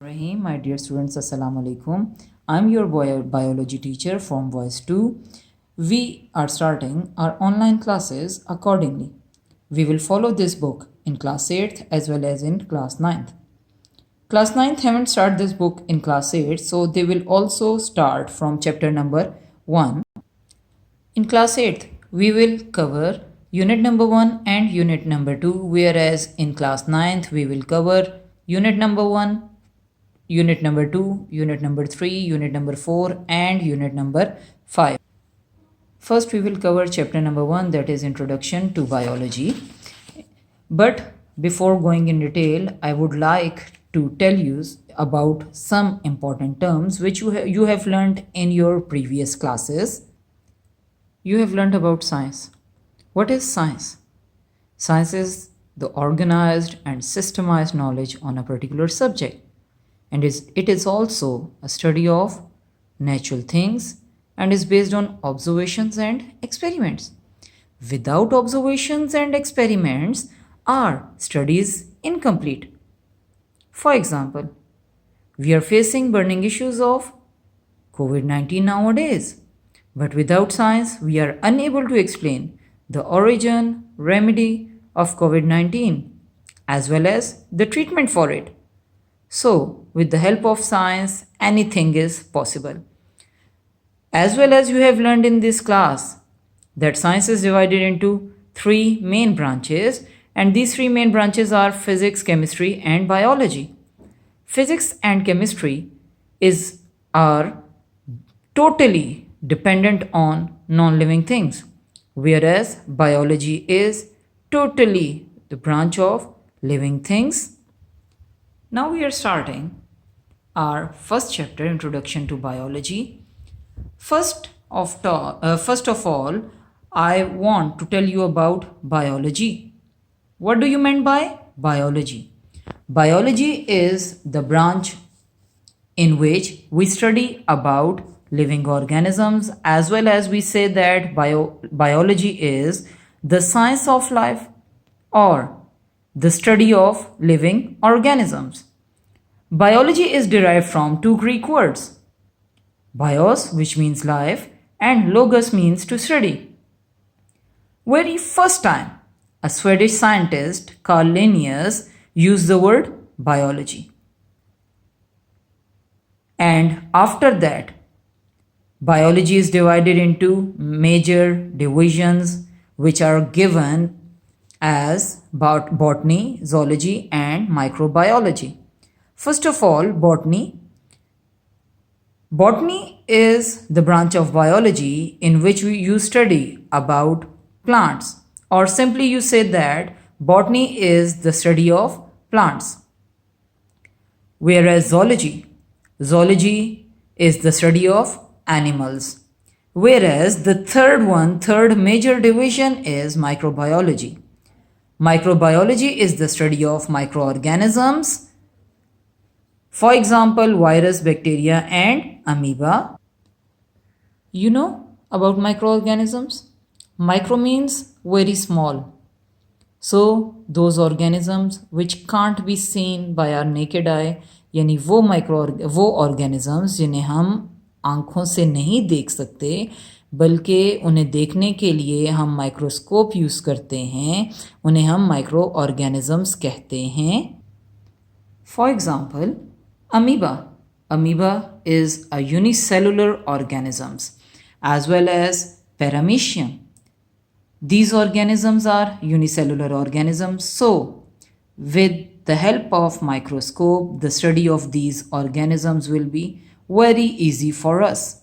Rahim, my dear students, Assalamu alaikum. I'm your biology teacher from Voice 2. We are starting our online classes accordingly. We will follow this book in class 8th as well as in class 9th. Class 9th haven't started this book in class 8, so they will also start from chapter number 1. In class 8th, we will cover unit number 1 and unit number 2, whereas in class 9th, we will cover unit number 1, unit number 2, unit number 3, unit number 4 and unit number 5. First we will cover chapter number 1, that is Introduction to Biology. But before going in detail, I would like to tell you about some important terms which you have learned in your previous classes. You have learned about science. What is science? Science is the organized and systemized knowledge on a particular subject. And it is also a study of natural things and is based on observations and experiments. Without observations and experiments, our study is incomplete. For example, we are facing burning issues of COVID-19 nowadays, but without science, we are unable to explain the origin, remedy of COVID-19 as well as the treatment for it. So, with the help of science, anything is possible. As well as you have learned in this class that science is divided into 3 main branches, and these 3 main branches are physics, chemistry and biology. Physics and chemistry are totally dependent on non-living things, whereas biology is totally the branch of living things. Now we are starting our first chapter, Introduction to Biology. First of all, I want to tell you about biology. What do you mean by biology? Biology is the branch in which we study about living organisms, as well as we say that biology is the science of life or the study of living organisms. Biology is derived from 2 Greek words, bios, which means life, and logos means to study. Very first time, a Swedish scientist, Carl Linnaeus, used the word biology. And after that, biology is divided into major divisions which are given as botany, zoology and microbiology. First of all, botany. Botany is the branch of biology in which you study about plants, or simply you say that botany is the study of plants. Whereas zoology is the study of animals. Whereas the third major division is microbiology. Microbiology is the study of microorganisms, for example, virus, bacteria and amoeba. You know about microorganisms? Micro means very small. So, those organisms which can't be seen by our naked eye, यानी वो organisms जिन्हें हम आँखों से नहीं देख सकते, बल्कि उन्हें देखने के लिए हम माइक्रोस्कोप यूज़ करते हैं, उन्हें हम माइक्रो ऑर्गेनिजम्स कहते हैं. For example, amoeba is a unicellular organisms, as well as paramecium. These organisms are unicellular organisms, so with the help of microscope, the study of these organisms will be very easy for us.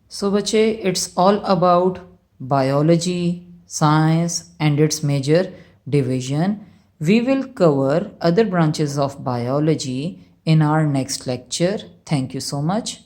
So bache, it's all about biology, science and its major division. We will cover other branches of biology in our next lecture. Thank you so much.